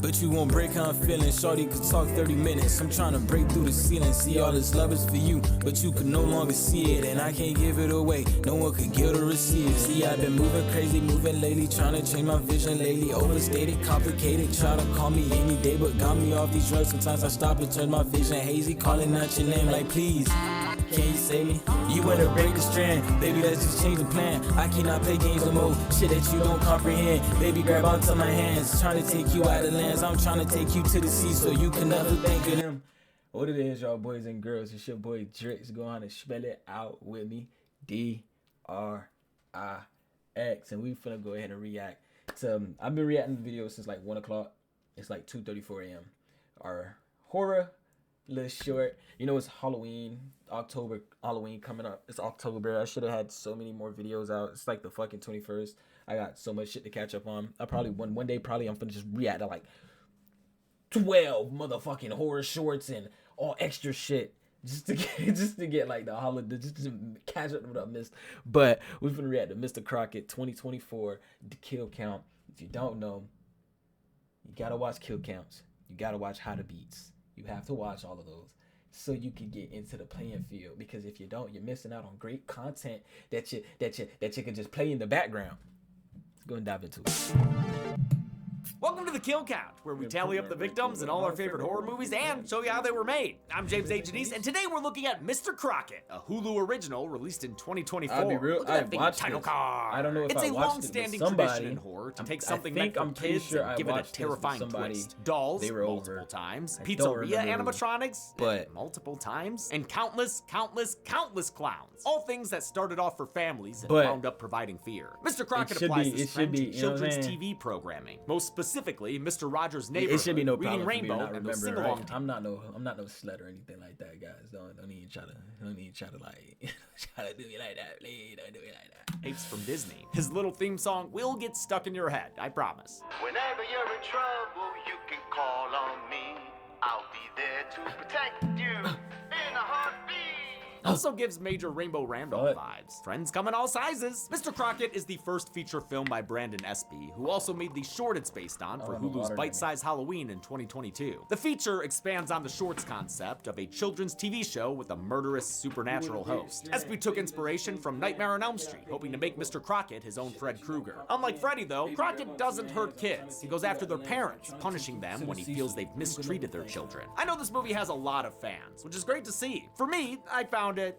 but you won't break how I'm feeling. Shorty could talk 30 minutes. I'm trying to break through the ceiling. See all this love is for you, but you can no longer see it, and I can't give it away. No one could give or receive it. See, I've been moving crazy, moving lately, trying to change my vision lately. Overstated, complicated, try to call me any day, but got me off these drugs. Sometimes I stop and turn my vision hazy, calling out your name like please. Can you save me? You wanna break the strand, baby, let's just change the plan. I cannot play games no more, shit that you don't comprehend. Baby, grab onto my hands, trying to take you out of lands. I'm trying to take you to the sea so you can never think of them. What it is, y'all boys and girls, it's your boy Drix. Go on and spell it out with me, D-R-I-X. And we finna go ahead and react to, I've been reacting to videos since like 1 o'clock. It's like 2:34 a.m. Our horror little short. You know, it's Halloween, October, Halloween coming up. It's October. I should have had so many more videos out. It's like the fucking 21st. I got so much shit to catch up on. I probably one day probably I'm finna just react to like 12 motherfucking horror shorts and all extra shit just to get like the holiday, just to catch up with what I missed. But we're finna react to Mr. Crocket 2024, the kill count. If you don't know, you gotta watch kill counts. You gotta watch how to beats. You have to watch all of those so you can get into the playing field, because if you don't, you're missing out on great content that you can just play in the background. Let's go and dive into it. Welcome to the Kill Count, where we tally up the victims in all our favorite horror movies and show you how they were made. I'm James H. Denise, and today we're looking at Mr. Crocket, a Hulu original released in 2024. I'll be real, Look at that watched title this. card. I don't know if it's I a watched long-standing it with somebody. tradition in horror to take something I think meant for I'm pretty kids sure and I give it a watched this with terrifying somebody. twist. Dolls, They were multiple over. times. I don't Pizzeria remember animatronics, but multiple times. And countless clowns. All things that started off for families and But wound up providing fear. Mr. Crocket should applies be- this it trend should be, to you know what I'm children's saying? TV programming. Most specifically, Mr. Rogers' Neighborhood, it should be no Reading problem for me to Rainbow, not and those remember. sing-along Right? I'm not no slut or anything like that, guys. Don't even try to like try to do me like that. Please don't do me like that. tapes from Disney. His little theme song will get stuck in your head, I promise. Whenever you're in trouble, you can call on me. I'll be there to protect you in a heartbeat. Also gives major Rainbow Randolph vibes. Friends come in all sizes. Mr. Crocket is the first feature film by Brandon Espy, who also made the short it's based on for Hulu's bite-sized Halloween in 2022. The feature expands on the shorts concept of a children's TV show with a murderous supernatural host. Espy took inspiration from Nightmare on Elm Street, hoping to make Mr. Crocket his own Fred Krueger. Unlike Freddy though, Crocket doesn't hurt kids. He goes after their parents, punishing them when he feels they've mistreated their children. I know this movie has a lot of fans, which is great to see. For me, I found it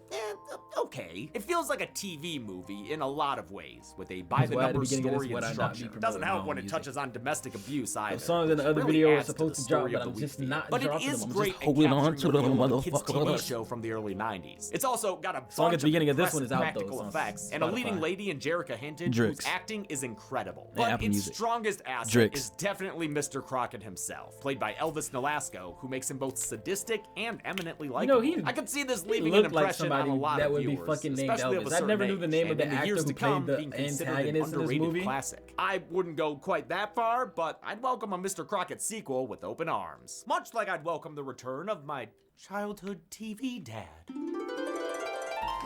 okay. It feels like a TV movie in a lot of ways, with a by-the-numbers story and structure. Doesn't help when it touches on domestic abuse either. The songs in the other video are supposed to drop, but I'm just not but dropping it is them. I'm great just holding on to them, kids TV motherfucker. show from the early 90s. It's also got a Song bunch at the beginning of this impressive one is out, though. practical It's on effects and a leading Spotify. lady in Jerrica Hinton Drix. whose acting is incredible. And But Apple its Music. strongest asset Drix. is definitely Mr. Crocket himself, played by Elvis Nolasco, who makes him both sadistic and eminently likable. I could see this leaving an looked like impression on somebody a lot that of would be viewers, fucking named especially of a Elvis. I certain never knew the age, name of and the in the actor years who to played come the being considered an antagonist in this underrated movie. classic. I wouldn't go quite that far, but I'd welcome a Mr. Crocket sequel with open arms. Much like I'd welcome the return of my childhood TV dad.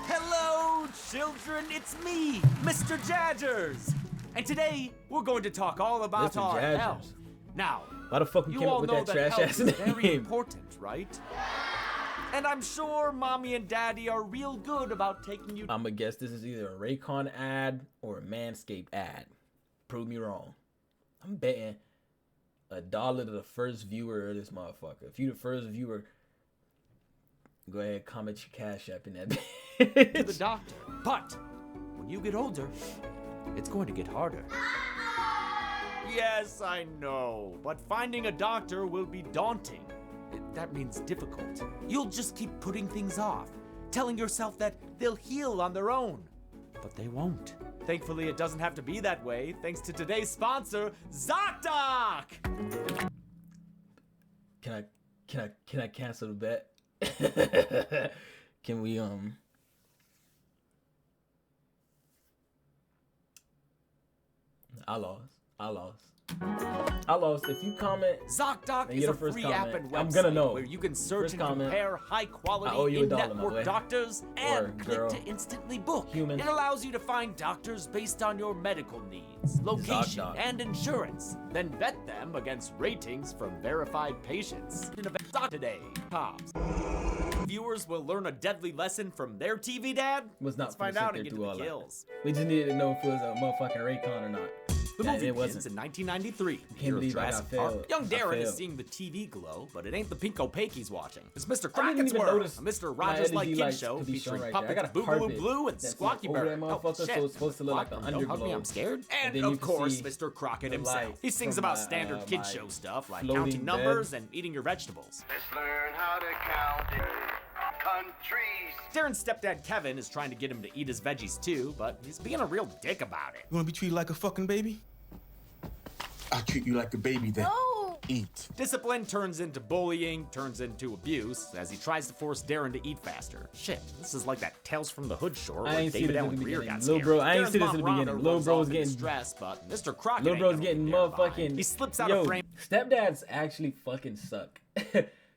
Hello, children, it's me, Mr. Jadgers. And today, we're going to talk all about Mr. our Jadgers. health. Now, Why the fuck we you came all up with know that that trash health ass is very name? important, right? And I'm sure mommy and daddy are real good about taking you. I'ma guess this is either a Raycon ad or a Manscaped ad. Prove me wrong. I'm betting $1 to the first viewer of this motherfucker. If you the first viewer, go ahead, comment your Cash App in that bitch. to the doctor. But when you get older, it's going to get harder. Yes, I know, but finding a doctor will be daunting. That means difficult. You'll just keep putting things off, telling yourself that they'll heal on their own, but they won't. Thankfully, it doesn't have to be that way, thanks to today's sponsor, ZocDoc! Can I cancel the bet? Can we I lost. I lost. If you comment, ZocDoc and is you're a the first free comment, app and I'm website gonna know. where you can search First and comment, compare I owe high-quality, you $1, my in-network boy. doctors Or and girl. click to instantly book. Human. It allows you to find doctors based on your medical needs, location, ZocDoc. and insurance. Then vet them against ratings from verified patients. In a today, cops. Viewers will learn a deadly lesson from their TV dad. Was not Let's find finna sit out there and get through to all the that. kills. We just needed to know if it was a motherfucking Raycon or not. The And movie it begins wasn't. in 1993. Can't Year of believe I got Jurassic failed. Park. Young I Darren is failed. seeing the TV glow, but it ain't the Pinko Pake he's watching. It's Mr. I didn't Crockett's even World, notice a Mr. my Rogers-like LED kid lights show could be shown featuring right there. I got puppets a Boo Boo carpet Blue and that's Squawky over Bird. that motherfucker, so shit. it's supposed to look like What? an Don't hug me, underglow. I'm scared. And then you of can course, see Mr. Crockett the himself. light He sings from about my, standard kid my show stuff like floating counting numbers and eating your vegetables. Let's learn how to count it. Countries. Darren's stepdad Kevin is trying to get him to eat his veggies too, but he's being a real dick about it. You wanna be treated like a fucking baby? I'll treat you like a baby then. Oh! Eat. Discipline turns into bullying, turns into abuse, as he tries to force Darren to eat faster. Shit, this is like that Tales from the Hood short I where ain't see David this at Allen the Greer beginning. got Lil scared. bro, I ain't Darren's see this mom, at the Rhonda, beginning. Lil runs bro off was in getting distress, but Mr. Crocket Lil ain't bro's gonna getting leave Darren behind. motherfucking. He slips out Yo, of frame. stepdads actually fucking suck.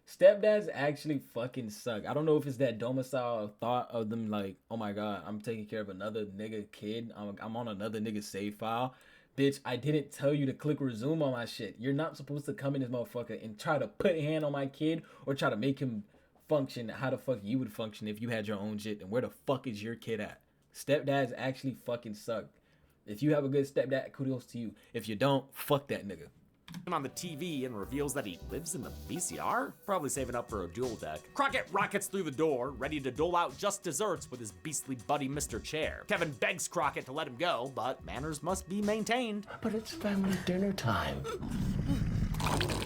Stepdads actually fucking suck. I don't know if it's that domicile thought of them like, oh my god, I'm taking care of another nigga kid. I'm on another nigga save file. Bitch, I didn't tell you to click resume on my shit. You're not supposed to come in this motherfucker and try to put a hand on my kid or try to make him function how the fuck you would function if you had your own shit. And where the fuck is your kid at? Stepdads actually fucking suck. If you have a good stepdad, kudos to you. If you don't, fuck that nigga. On the TV and reveals that he lives in the VCR? Probably saving up for a dual deck. Crocket rockets through the door, ready to dole out just desserts with his beastly buddy Mr. Chair. Kevin begs Crocket to let him go, but manners must be maintained. But it's family dinner time.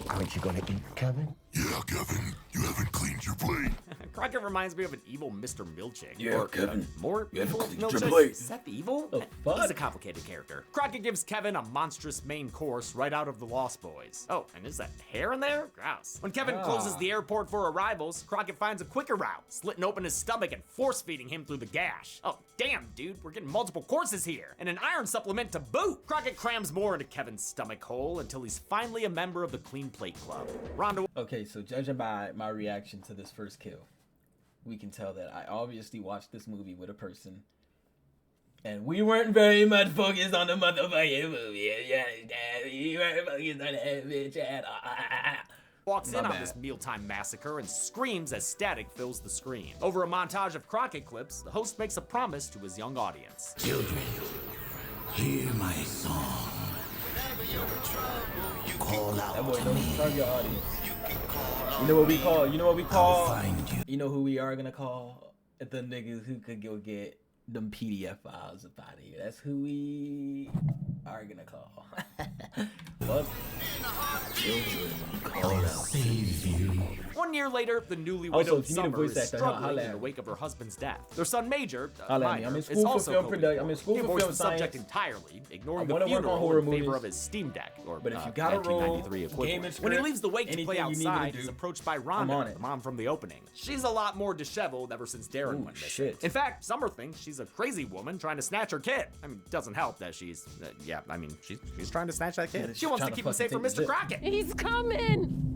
Aren't you gonna eat, Kevin? Yeah, Kevin, you haven't cleaned your plate. Crocket reminds me of an evil Mr. Milkshake. Yeah, or, Kevin. More You haven't evil cleaned your Milkshake? plate. Is that the evil? The fuck? He's a complicated character. Crocket gives Kevin a monstrous main course right out of The Lost Boys. Oh, and is that hair in there? Gross. When Kevin closes the airport for arrivals, Crocket finds a quicker route, slitting open his stomach and force-feeding him through the gash. Oh, damn, dude, we're getting multiple courses here, and an iron supplement to boot. Crocket crams more into Kevin's stomach hole until he's finally a member of the Clean Plate Club. Rhonda. Okay, so judging by my reaction to this first kill, we can tell that I obviously watched this movie with a person, and we weren't very much focused on the motherfucking movie. Yeah, we weren't focused on that bitch at all. Walks My in on bad. this mealtime massacre and screams as static fills the screen. Over a montage of Crocket clips, the host makes a promise to his young audience. Children, hear my song. Call That out boy to knows me. to target audience. You know what we call? You know what we I'll call? find you. You know who we are gonna call? The niggas who could go get them PDF files up out of here. That's who we are gonna call. Fuck. Children, call out. Save you. 1 year later, the newly Also, widowed if you need a Summer voice is actor, struggling holla in at the me. wake of her husband's death. Their son Major, Holla at me. Minor, I'm in is school for also film coping produ- for I'm in it. school He for avoids film the subject science. entirely, ignoring I the wanna work on funeral horror in favor movies. of his Steam Deck, or But if you got a role, 1993 game equivalent. and When he script, leaves the wake to play anything you need me to outside, do, he's approached by I'm Rhonda, on the it. mom from the opening. She's a lot more disheveled ever since Darren Ooh, went missing. shit. In fact, Summer thinks she's a crazy woman trying to snatch her kid. I mean, it doesn't help that she's, she's trying to snatch that kid. Yeah, She wants to she's keep trying him to safe from fucking Mr. take the Crocket. He's coming!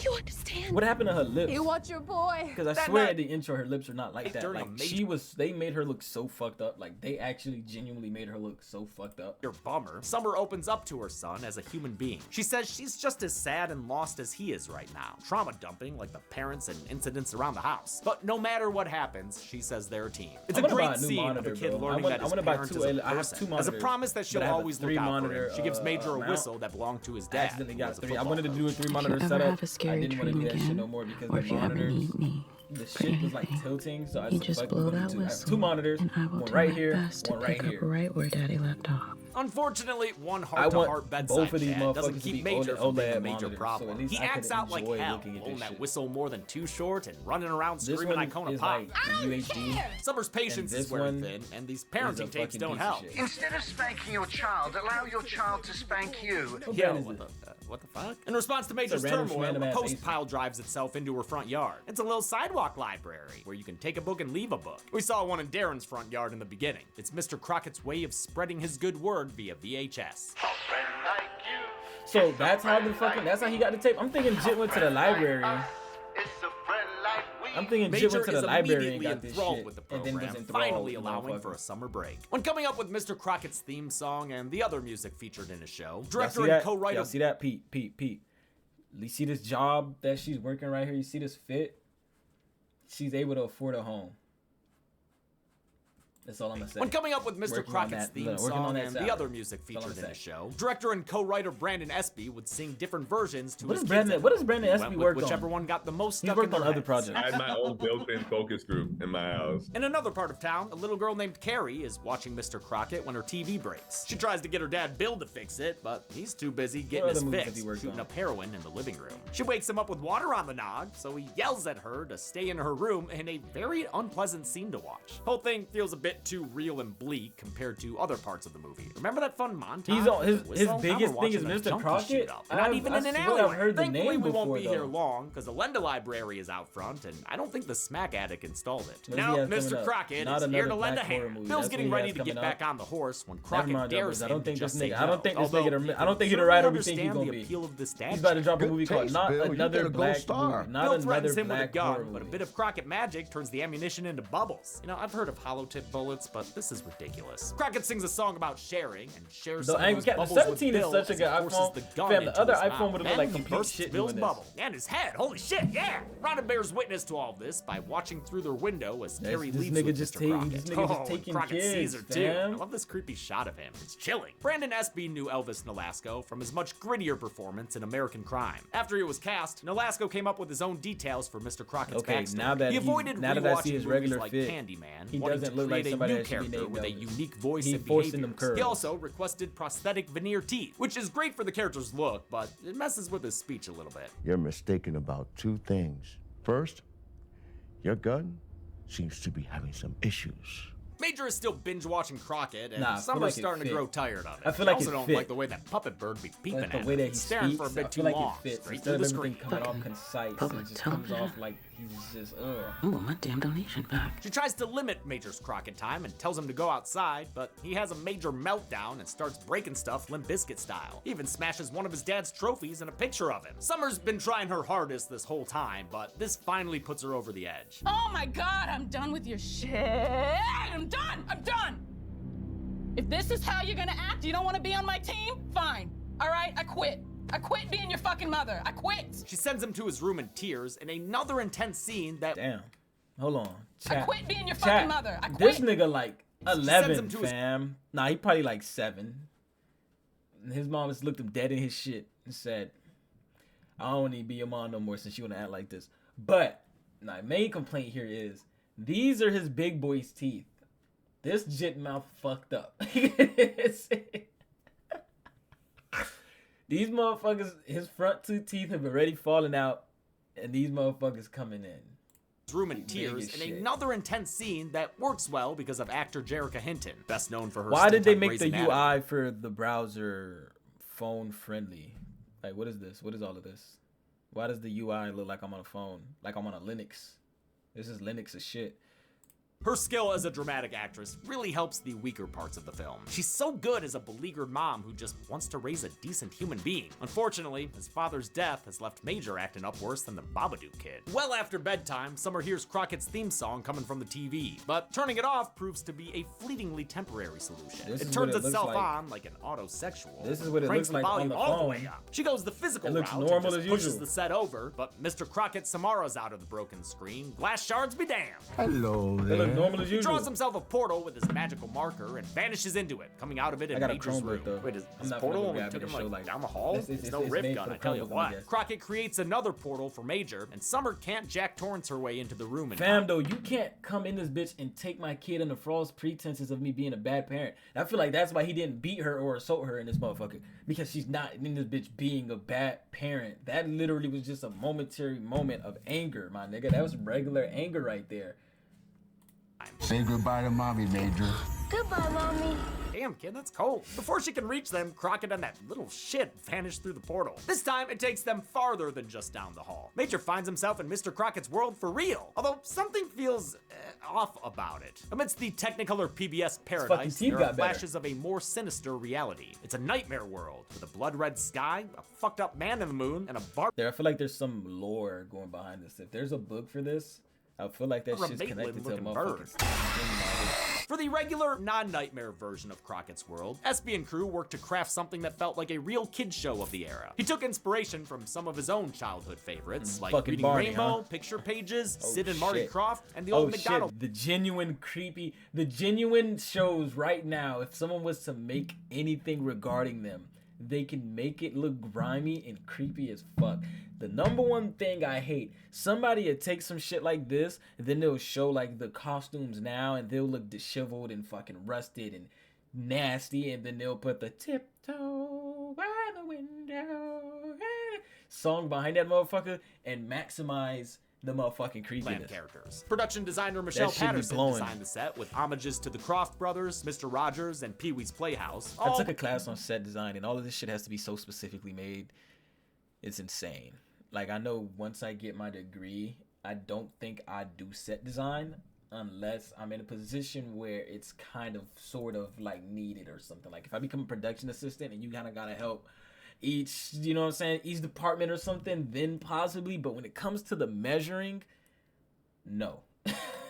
You understand? What happened to her lips? You want your boy? Because I That swear night- at the intro, her lips are not like that. During a Like major- they made her look so fucked up. Like they actually genuinely made her look so fucked up. Your bummer. Summer opens up to her son as a human being. She says she's just as sad and lost as he is right now. Trauma dumping like the parents and incidents around the house. But no matter what happens, she says they're a team. It's I'm a gonna buy great a new scene monitor, of a kid bro. learning that his I'm gonna buy parent two. is a I have person. two As a monitors, promise that she'll but I have a always look three out for monitor, him. She gives Major a mount. whistle that belonged to his I dad. accidentally who got was a three. I football wanted to do a coach. three monitor ever setup. have a scary I didn't want to dream do that shit again, no more because or the if you ever monitors, need me, the shit was like tilting. So I you just just like blow that I have whistle, two monitors, and I will one do right my here, best to one right pick up here. right where Daddy left off. Unfortunately, one I heart-to-heart want bedside both of these chat doesn't motherfuckers to keep be Major from being a OLED major monitors, so at problem. least He I could acts out like enjoy hell, looking at holding this that shit. whistle more than too short and running around This screaming one Icona is Pop. like UHD. Summer's patience and is this wearing one thin, and these is a parenting tapes fucking don't piece of help. shit. Instead of spanking your child, allow your child to spank you. What Yo, brand is what it? what the fuck? In response to Major's random turmoil, random a ass post ace. pile drives itself into her front yard. It's a little sidewalk library where you can take a book and leave a book. We saw one in Darren's front yard in the beginning. It's Mr. Crocket's way of spreading his good word via VHS. A friend like you So that's how he got the tape. I'm thinking Jit went to the library. It's a friend like we. I'm thinking Jit Major went to the is library and immediately got this enthralled shit, with the and then was program, enthralled finally with the allowing for a motherfucker. summer break. When coming up with Mr. Crockett's theme song and the other music featured in his show, Y'all director see and that? co-writer Y'all see that? Pete. You see this job that she's working right here? You see this fit? She's able to afford a home. That's all I'm gonna say. When coming up with Mr. Working on Crockett's that- theme working on song that and the salary. other music That's all featured I'm in saying. his show, director and co-writer Brandon Espy would sing different versions to What his does kids. Brandon- at what home. does Brandon He Espy went with work on? whichever one got the most He's stuck worked in on their other heads. projects. I had my own built-in focus group in my house. In another part of town, a little girl named Carrie is watching Mr. Crockett when her TV breaks. She tries to get her dad Bill to fix it, but he's too busy getting What his other movies has fix, he worked shooting on? up heroin in the living room. She wakes him up with water on the nog, so he yells at her to stay in her room in a very unpleasant scene to watch. Whole thing feels a bit too real and bleak compared to other parts of the movie. Remember that fun montage? He's on his with the whistle? biggest Now we're thing is watching a Mr. junkie Crockett. shoot up, and not even in an swear alleyway. I've heard the Thankfully, name we won't before, be here though. long because the Lenda library is out front, and I don't think the smack addict installed it. does he Now, have coming Mr. up? Crockett Not is here to another lend a black horror hand. movie. Bill's That's getting what he ready has to get coming back up. on the horse when Never Crockett mind, dares I him don't to think just this say nigga. I don't no. think this Although nigga. he I don't think he the certainly writer we think he understand gonna the be. appeal of this dad He's about to shit. drop a Good movie called taste, Not Bill. You Another get a gold Black star. Movie. Not Bill Another threatens him with a Black gun, Horror but a Movie. bit of Crockett magic turns the ammunition into bubbles. You know, I've heard of hollow tip bullets, but this is ridiculous. Crockett sings a song about sharing and shares The some of those the bubbles 17 with is Bill such a as he good forces iPhone. the gun Fam, the into other his iPhone mouth. would've Then looked like he complete bursts shit Bill's doing this. bubble and his head. Holy shit, yeah! Rhonda bears witness to all this by watching through their window as Carrie this leaves nigga with just Mr. take- Crockett. this nigga just and taking Crockett sees kids, her too. I fam. love this creepy shot of him. It's chilling. Brandon Espy knew Elvis Nolasco from his much grittier performance in American Crime. After he was cast, Nolasco came up with his own details for Mr. Crockett's Okay, backstory. now that he he's- avoided now that I see rewatching his movies regular like fit, Candyman, he wanting doesn't to look like create a somebody new that should be character named with a Elvis. unique voice He and forcing them behaviors. He curves. also requested prosthetic veneer teeth, which is great for the character's look, but it messes with his speech a little bit. You're mistaken about two things. First, your gun seems to be having some issues. Major is still binge watching Crockett, and Nah, I feel Summer's like it starting to fit. grow tired of it. I feel like also it don't fit. like the way that puppet bird be peeping Like the at way him. that he He's staring speaks, for a bit I too feel like long, it fits. straight Instead through of the everything screen. coming off concise, it just comes off like he's just I want my damn donation back. She tries to limit Major's Crockett time and tells him to go outside, but he has a major meltdown and starts breaking stuff Limp Bizkit style. He even smashes one of his dad's trophies and a picture of him. Summer's been trying her hardest this whole time, but this finally puts her over the edge. Oh my God, I'm done with your shit. I'm done. I'm done. If this is how you're gonna act, you don't want to be on my team? Fine. All right, I quit. I quit being your fucking mother. I quit. She sends him to his room in tears in another intense scene that damn. Hold on. I Chat. quit being your Chat. fucking mother. I This quit. nigga like sends 11, him to his- fam. Nah, he probably like 7. And his mom just looked him dead in his shit and said, I don't need to be your mom no more since you wanna act like this. But my main complaint here is these are his big boy's teeth. This jit mouth fucked up. These motherfuckers, his front 2 teeth have already fallen out, and these motherfuckers coming in. room in tears as in shit. another intense scene that works well because of actor Jerrica Hinton, best known for her Why did stint they on make Grey's the Anatomy. UI for the browser phone friendly? Like, what is this? What is all of this? Why does the UI look like I'm on a phone? Like I'm on a Linux? This is Linux as shit. Her skill as a dramatic actress really helps the weaker parts of the film. She's so good as a beleaguered mom who just wants to raise a decent human being. Unfortunately, his father's death has left Major acting up worse than the Babadook kid. Well after bedtime, Summer hears Crockett's theme song coming from the TV, but turning it off proves to be a fleetingly temporary solution. This It is turns what it looks itself like. on like an autosexual. This is what it cranks looks like the on volume the all the phone. way up. She goes the physical It looks route normal and just as pushes usual. the set over, but Mr. Crockett Samara's out of the broken screen. Glass shards be damned. Hello They look normal as He usual. draws himself a portal with his magical marker and vanishes into it, coming out of it in I got a Major's Chromebook, room. though. Wait, is I'm this not portal finna only grab took it him and show, like like, down the hall? it's It's no made rift for gun, the I tell you Chromebook, I what. guess. Crocket creates another portal for Major, and Summer can't Jack Torrance her way into the room in Fam, time. though, you can't come in this bitch and take my kid under false pretenses of me being a bad parent. I feel like that's why he didn't beat her or assault her in this motherfucker. Because she's not in this bitch being a bad parent. That literally was just a momentary moment of anger, my nigga. That was regular anger right there. Say goodbye to mommy, Major. Goodbye, Mommy. Damn, kid, that's cold. Before she can reach them, Crocket and that little shit vanish through the portal. This time, it takes them farther than just down the hall. Major finds himself in Mr. Crocket's world for real, although something feels off about it. Amidst the Technicolor PBS paradise, there are flashes of a more sinister reality. It's a nightmare world with a blood-red sky, a fucked up man in the moon, and a bar. I feel like there's some lore going behind this. If there's a book for this, I feel like that shit's connected to a motherfucking. For the regular, non-nightmare version of Crockett's world, SB and crew worked to craft something that felt like a real kid show of the era. He took inspiration from some of his own childhood favorites, like Reading Barney, Rainbow, Picture Pages, Sid and Marty Krofft, and the old McDonald's. The genuine shows right now, if someone was to make anything regarding them, they can make it look grimy and creepy as fuck. The number one thing I hate, somebody would take some shit like this, and then they'll show like the costumes now, and they'll look disheveled and fucking rusted and nasty, and then they'll put the tiptoe by the window song behind that motherfucker and maximize the motherfucking creepiness. Characters. Production designer Michelle Patterson designed the set with homages to the Krofft brothers, Mr. Rogers, and Pee-wee's Playhouse. I took a class on set design, and all of this shit has to be so specifically made. It's insane. Like, I know once I get my degree, I don't think I do set design unless I'm in a position where it's kind of sort of like needed or something. Like if I become a production assistant and you kind of gotta help each, you know what I'm saying, each department or something, then possibly. But when it comes to the measuring, no.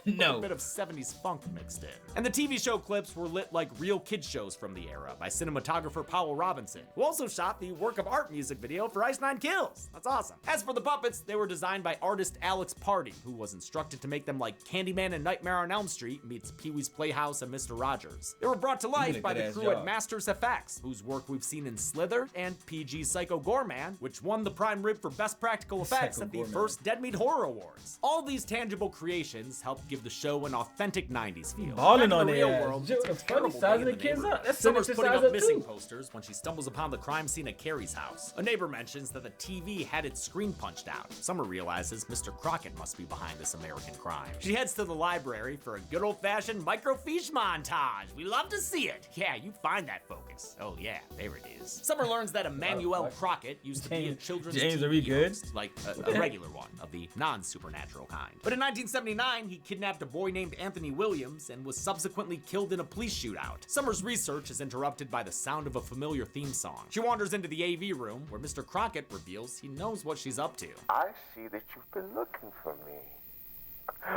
No. A bit of 70s funk mixed in. And the TV show clips were lit like real kid shows from the era by cinematographer Powell Robinson, who also shot the work of art music video for Ice Nine Kills. That's awesome. As for the puppets, they were designed by artist Alex Pardee, who was instructed to make them like Candyman and Nightmare on Elm Street meets Pee-wee's Playhouse and Mr. Rogers. They were brought to life by the crew at Masters FX, whose work we've seen in Slither and PG's Psycho Goreman, which won the prime rib for best practical effects at the first Dead Meat Horror Awards. All these tangible creations helped give the show an authentic 90s feel. Balling on the the real world, it's a terrible sizing day the in kids neighborhood. up. That's Summer's putting up missing too. posters when she stumbles upon the crime scene at Carrie's house. A neighbor mentions that the TV had its screen punched out. Summer realizes Mr. Crocket must be behind this American crime. She heads to the library for a good old-fashioned microfiche montage. We love to see it. Yeah, you find that focus. Oh yeah, there it is. Summer learns that Emmanuel Crocket used to be a children's TV host, like a regular one of the non-supernatural kind. But in 1979, he kidnapped a boy named Anthony Williams and was subsequently killed in a police shootout. Summer's research is interrupted by the sound of a familiar theme song. She wanders into the AV room where Mr. Crocket reveals he knows what she's up to. I see that you've been looking for me.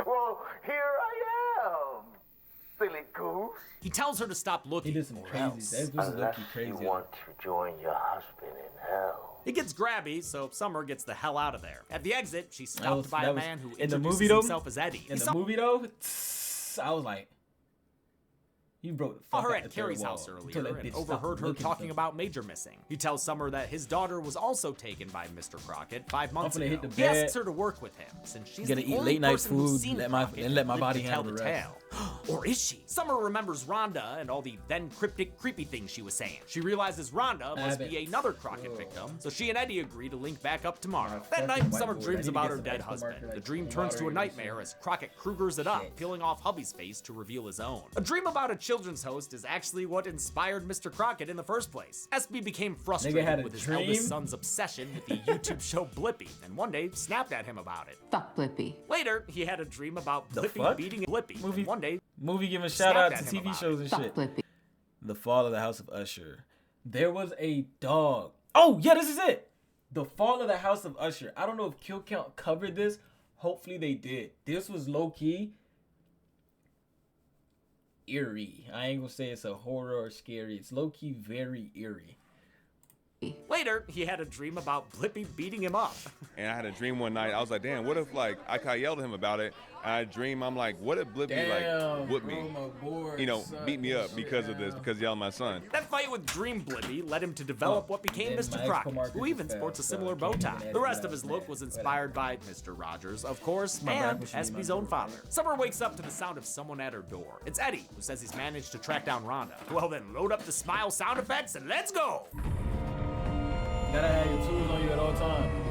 Well, here I am, silly goose. He tells her to stop looking. He did some crazy. That was looking crazy. You want to join your husband in hell. He gets grabby, so Summer gets the hell out of there. At the exit, she's stopped by a man who in the introduces movie though, himself as Eddie. In the movie though, I was like, you broke the fuck Saw her out at the Carrie's third house wall. earlier and overheard her talking about Major missing. He tells Summer that his daughter was also taken by Mr. Crocket 5 months ago. He asks her to work with him since she's the eat only late night person who's food seen and Crocket let my lived body to handle tell the the rest. tale. Or is she? Summer remembers Rhonda and all the then cryptic, creepy things she was saying. She realizes Rhonda must be another Crocket victim, so she and Eddie agree to link back up tomorrow. That night, Summer dreams about her dead husband. The dream turns to a nightmare as Crocket Krugers it up, peeling off hubby's face to reveal his own. A dream about a children's host is actually what inspired Mr. Crocket in the first place. SB became frustrated with his eldest son's obsession with the YouTube show Blippi, and one day snapped at him about it. Fuck Blippi. Later, he had a dream about Blippi beating Blippi. Movie, one day, giving shout out to TV shows and Fuck shit. Blippi. The Fall of the House of Usher. There was a dog. Oh yeah, this is it. The Fall of the House of Usher. I don't know if Kill Count covered this. Hopefully they did. This was low key eerie. I ain't gonna say it's a horror or scary. It's low key very eerie. Later, he had a dream about Blippi beating him up. And I had a dream one night. I was like, damn, what if like I yelled at him about it? And I dream, I'm like, what if Blippi like whooped me? You know, beat me up because of this, because he yelled at my son. That fight with Dream Blippi led him to develop what became Mr. Crocket, who even sports a similar bow tie. The rest of his look was inspired by Mr. Rogers, of course, and SB's own father. Summer wakes up to the sound of someone at her door. It's Eddie, who says he's managed to track down Rhonda. Well then, load up the smile sound effects and let's go! You gotta have your tools on you at all times.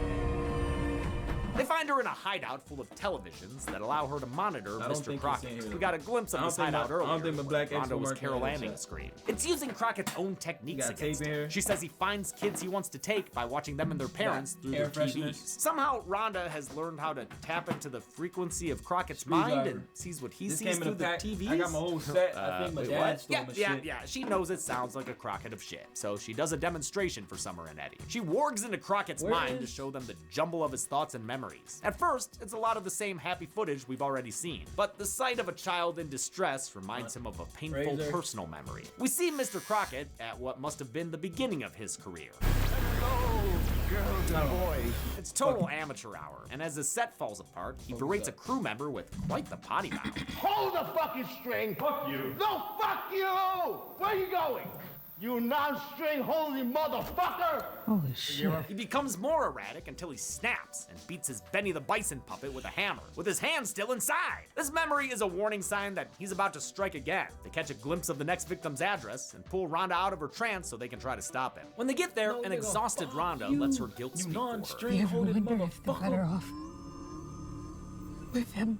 They find find her in a hideout full of televisions that allow her to monitor I don't Mr. think Crocket. he's in here. We got a glimpse of I don't this think hideout my- earlier. I don't think my black when Rhonda was ex-mark Carol man is Landing in. the screen. It's using Crocket's own techniques got against tape in him. here. She says he finds kids he wants to take by watching them and their parents through air their TVs. fresheners. Somehow, Rhonda has learned how to tap into the frequency of Crocket's mind Screwdriver. and sees what he This sees came in through a the pack. TVs. I got my whole set. I think my Wait, dad what? stole my shit. Yeah. She knows it sounds like a Crocket of shit. So she does a demonstration for Summer and Eddie. She wargs into Crocket's Where mind to is- show them the jumble of his thoughts and memories. At first, it's a lot of the same happy footage we've already seen, but the sight of a child in distress reminds him of a painful Razor. personal memory. We see Mr. Crocket at what must have been the beginning of his career. Girls and boys. It's total amateur hour, and as his set falls apart, he berates a crew member with quite the potty mouth. Hold the fucking string. Fuck you. No, fuck you. Where you going? You non-string holy motherfucker. Holy shit. He becomes more erratic until he snaps and beats his Benny the Bison puppet with a hammer, with his hand still inside. This memory is a warning sign that he's about to strike again. They catch a glimpse of the next victim's address and pull Rhonda out of her trance so they can try to stop him. When they get there, an exhausted Rhonda lets her guilt speak for her. non-string You ever holding wonder if they're better motherfucker. off with him?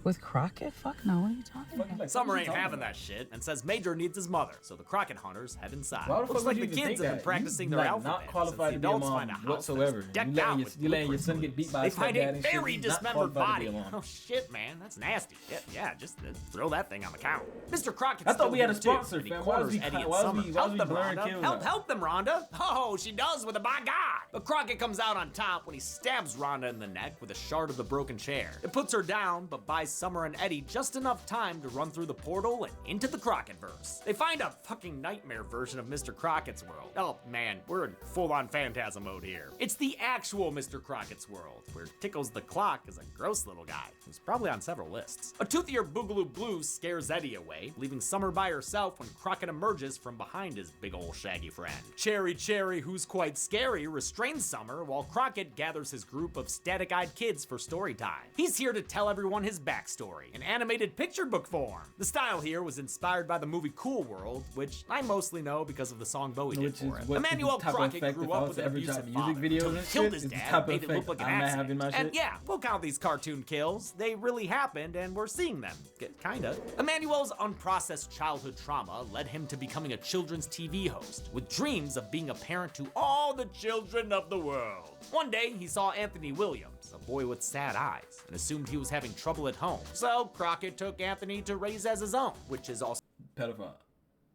With Crocket? Fuck no, what are you talking about? Summer ain't having that shit and says Major needs his mother, so the Crocket hunters head inside. Why the fuck Looks would like you the even kids think have been that? practicing You, their like, alphabet not since qualified the to be a adults mom find a house that's whatsoever. decked You letting out your- with you letting your blueprints son and get beat by a They find stepdad a and shit. very He's not dismembered qualified to be body. a mom. Oh shit, man, that's nasty. Yeah, just throw that thing on the couch. Mr. Crocket's I thought still we had a here, too, sponsor, and he fam. Why is corners we- Eddie and why is Summer. we- why is Help we them, blurring Rhonda. kills Help out? them, Rhonda. Oh, she does with a by God. But Crocket comes out on top when he stabs Rhonda in the neck with a shard of the broken chair. It puts her down, but buys Summer and Eddie just enough time to run through the portal and into the Crocketverse. They find a fucking nightmare version of Mr. Crocket's world. Oh man, we're in full-on phantasm mode here. It's the actual Mr. Crocket's world, where Tickles the Clock is a gross little guy who's probably on several lists. A toothier Boogaloo Blue scares Eddie away, leaving Summer by herself when Crocket emerges from behind his big ol' shaggy friend. Cherry, who's quite scary, restrains Summer while Crocket gathers his group of static-eyed kids for story time. He's here to tell everyone his backstory in animated picture book form. The style here was inspired by the movie Cool World, which I mostly know because of the song Bowie did Which for is it. what Emmanuel the type of Crocket effect grew if I up was with to an ever abusive drop father music videos until he and killed shit, his it's the dad, type of made it look effect like an I'm gonna have accident. in my And shit. yeah, we'll count these cartoon kills. They really happened and we're seeing them. Kinda. Emmanuel's unprocessed childhood trauma led him to becoming a children's TV host, with dreams of being a parent to all the children of the world. One day, he saw Anthony Williams, a boy with sad eyes, and assumed he was having trouble at home. So Crocket took Anthony to raise as his own, which is also Pedophile.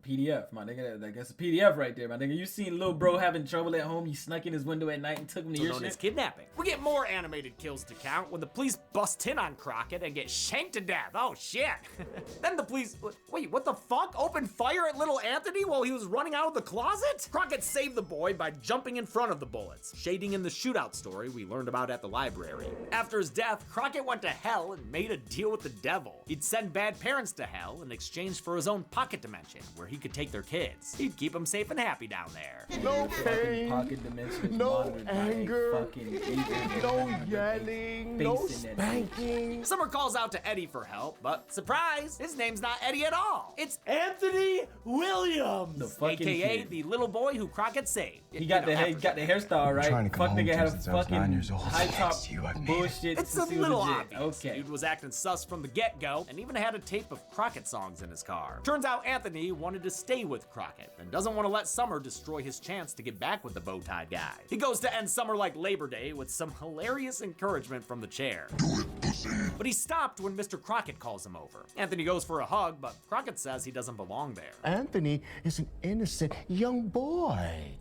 PDF, my nigga. That's a PDF right there, my nigga. You seen little bro having trouble at home? You snuck in his window at night and took him to your known as shit. kidnapping. We get more animated kills to count when the police bust in on Crocket and get shanked to death. Oh shit. Then the police, wait, what the fuck? Opened fire at little Anthony while he was running out of the closet? Crocket saved the boy by jumping in front of the bullets, shading in the shootout story we learned about at the library. After his death, Crocket went to hell and made a deal with the devil. He'd send bad parents to hell in exchange for his own pocket dimension, where he could take their kids. He'd keep them safe and happy down there. No pain. Pocket dimension. No monitored by a anger. fucking agent. No yelling. No Face in that thing. spanking. Summer calls out to Eddie for help, but surprise, his name's not Eddie at all. It's Anthony Williams, The fucking aka kid. the little boy who Crocket saved. He got the hairstyle right. trying to come Fuck home nigga to had a since I was fucking 9 years old. high top Thanks to you, I've made it. bullshit. It's to a see little legit. obvious. Okay. Dude was acting sus from the get-go and even had a tape of Crocket songs in his car. Turns out Anthony wanted to stay with Crocket and doesn't want to let Summer destroy his chance to get back with the bow-tied guy. He goes to end summer like Labor Day with some hilarious encouragement from the chair. But he stopped when Mr. Crocket calls him over. Anthony goes for a hug, but Crocket says he doesn't belong there. Anthony is an innocent young boy.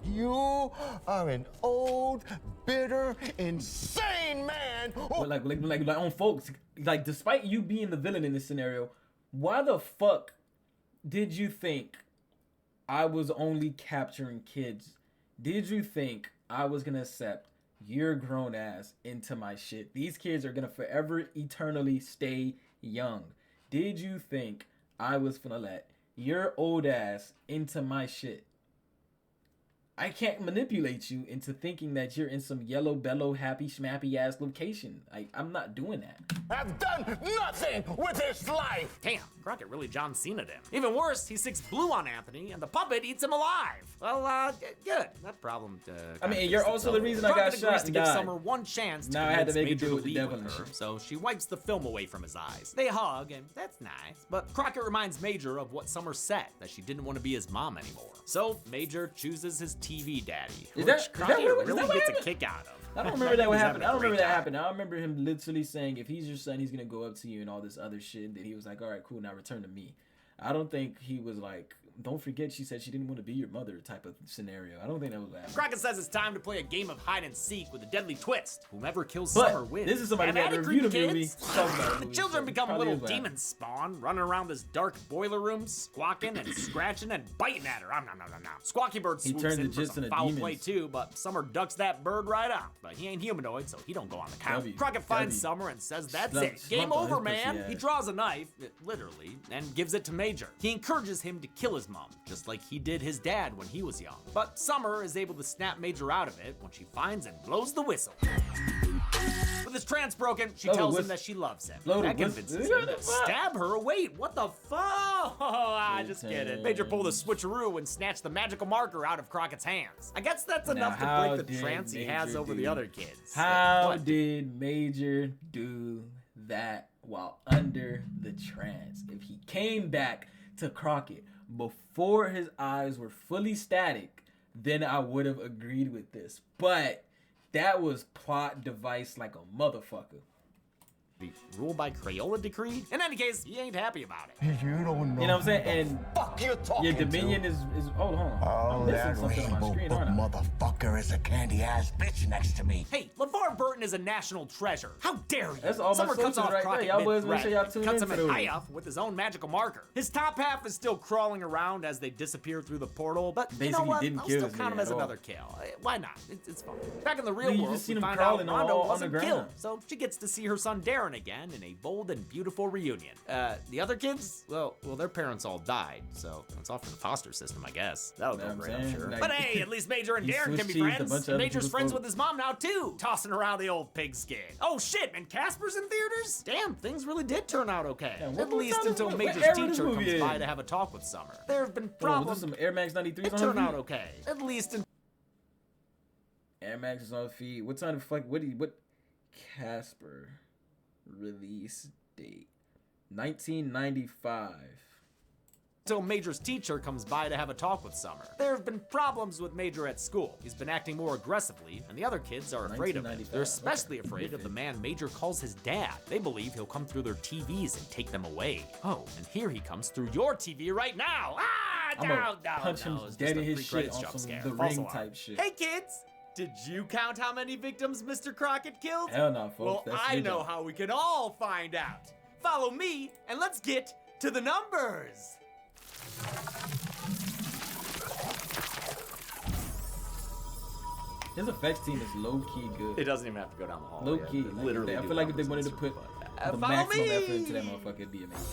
You are an old, bitter, insane man. But like on folks, like despite you being the villain in this scenario, why the fuck did you think I was only capturing kids? Did you think I was gonna accept your grown ass into my shit? These kids are gonna forever, eternally stay young. Did you think I was gonna let your old ass into my shit? I can't manipulate you into thinking that you're in some yellow bellow happy schmappy ass location. I'm not doing that. Have done nothing with his life. Damn, Crocket really John Cena'd him. Even worse, he sticks blue on Anthony, and the puppet eats him alive. Well, good. That problem. I mean, you're also the reason I got Crocket shot agrees to and give died. Summer one chance to Now I had to convince make a Major deal to with the leave devil with and her, shit. so she wipes the film away from his eyes. They hug, and that's nice. But Crocket reminds Major of what Summer said, that she didn't want to be his mom anymore. So Major chooses his TV daddy, which Crocket really gets a kick out of. I don't remember that what happened. I don't remember that happened. I remember him literally saying, if he's your son, he's gonna go up to you and all this other shit. That he was like, all right, cool, now return to me. I don't think he was like, don't forget she said she didn't want to be your mother type of scenario. I don't think that was that. Crocket says it's time to play a game of hide and seek with a deadly twist. Whomever kills Summer wins. This is somebody that reviewed the movie. The children become little demon spawn, running around this dark boiler room, squawking and scratching and biting at her. Squawky Bird swoops in for some foul play too, but Summer ducks that bird right out. But he ain't humanoid, so he don't go on the count. Crocket finds Summer and says that's it. Game over, man. He draws a knife, literally, and gives it to Major. He encourages him to kill his mom, just like he did his dad when he was young. But Summer is able to snap Major out of it when she finds and blows the whistle. With his trance broken, she tells him that she loves him. That convinces him to stab her. Wait, what the fuck? Just kidding. Major pulled a switcheroo and snatched the magical marker out of Crocket's hands. I guess that's enough to break the trance he has over the other kids. How did Major do that while under the trance? If he came back to Crocket before his eyes were fully static, then I would have agreed with this. But that was plot device like a motherfucker. Be ruled by Crayola decree? In any case, he ain't happy about it. You don't know. You know what I'm saying? And fuck you talking your Dominion is hold on. Oh, that rainbow book motherfucker is a candy ass bitch next to me. Hey, LeVar Burton is a national treasure. How dare you? That's all my Summer cuts sources off right Crocket there. Y'all boys mid-thread make sure y'all and tune cuts him into in it. half with his own magical marker. His top half is still crawling around as they disappear through the portal, but you know Basically what? didn't I'll kill still this count him nigga as at all. another kill. Why not? It's fine. Back in the real You world, just seen we him find out crawling Rondo all on wasn't the killed, ground. so she gets to see her son Darren again in a bold and beautiful reunion. The other kids, well, their parents all died, so it's off in the foster system, I guess. That'll go great, I'm sure. Like, But hey, at least Major and he Darren can be switched cheese, a friends. bunch of And other Major's people's friends folk. with his mom now too, tossing around the old pigskin. Oh shit, and Casper's in theaters? Damn, things really did turn out okay. At least until Major's teacher comes by to have a talk with Summer. There have been problems. Some Air Max 93s It on turned her out feet? okay. At least in Air Max is on her feet. What time the fuck? What Casper release date? 1995. until Major's teacher comes by to have a talk with Summer. There have been problems with Major at school. He's been acting more aggressively, and the other kids are afraid of him. They're especially afraid of the man Major calls his dad. They believe he'll come through their TVs and take them away. Oh, and here he comes through your TV right now. I'm gonna punch him dead in his shit on some The Ring type shit. Hey kids! Did you count how many victims Mr. Crocket killed? Hell no, folks. Well, That's I your know job. how we can all find out. Follow me, and let's get to the numbers. His effects team is low key good. It doesn't even have to go down the hall. Low key, like, literally. I feel like if they wanted to put the Follow maximum me! effort into that motherfucker, it'd be amazing.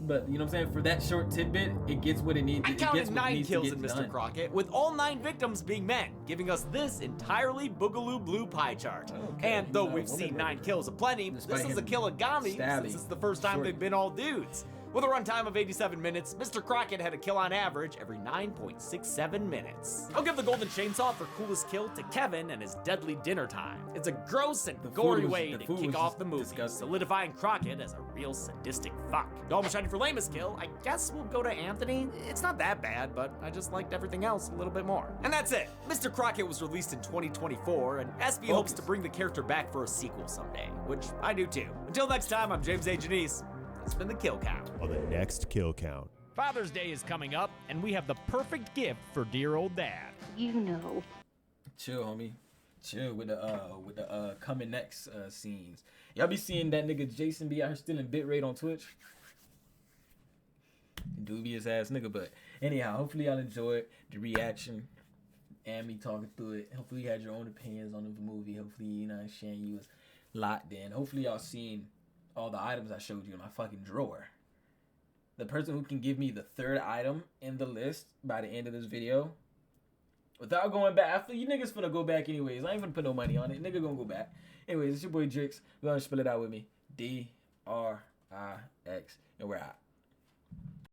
But you know what I'm saying? For that short tidbit, it gets what it needs. I It counted gets what 9 needs kills to in get Mr. done. Crocket, with all 9 victims being men, giving us this entirely boogaloo blue pie chart. Okay, And though you know, we've woman seen murder. 9 kills aplenty, Despite this is a him killigami stabbing since it's the first time shorty. they've been all dudes. With a runtime of 87 minutes, Mr. Crocket had a kill on average every 9.67 minutes. I'll give the golden chainsaw for coolest kill to Kevin and his deadly dinner time. It's a gross and gory way to kick off the movie, solidifying Crocket as a real sadistic fuck. Dolma Shiny for lamest kill, I guess we'll go to Anthony. It's not that bad, but I just liked everything else a little bit more. And that's it. Mr. Crocket was released in 2024, and SB hopes to bring the character back for a sequel someday, which I do too. Until next time, I'm James A. Janice. It's been the Kill Count. On the next Kill Count. Father's Day is coming up, and we have the perfect gift for dear old dad. You know. Chill, homie. Chill with the coming next scenes. Y'all be seeing that nigga Jason be out here stealing bitrate on Twitch. Dubious ass nigga, but anyhow, hopefully y'all enjoyed the reaction and me talking through it. Hopefully you had your own opinions on the movie. Hopefully, you know what I'm saying, you was locked in. Hopefully y'all seen all the items I showed you in my fucking drawer. The person who can give me the third item in the list by the end of this video, Without going back, I feel you niggas finna go back anyways. I ain't finna put no money on it. Nigga gonna go back. Anyways, it's your boy Drix. Go ahead and spell it out with me. D-R-I-X. And we're out.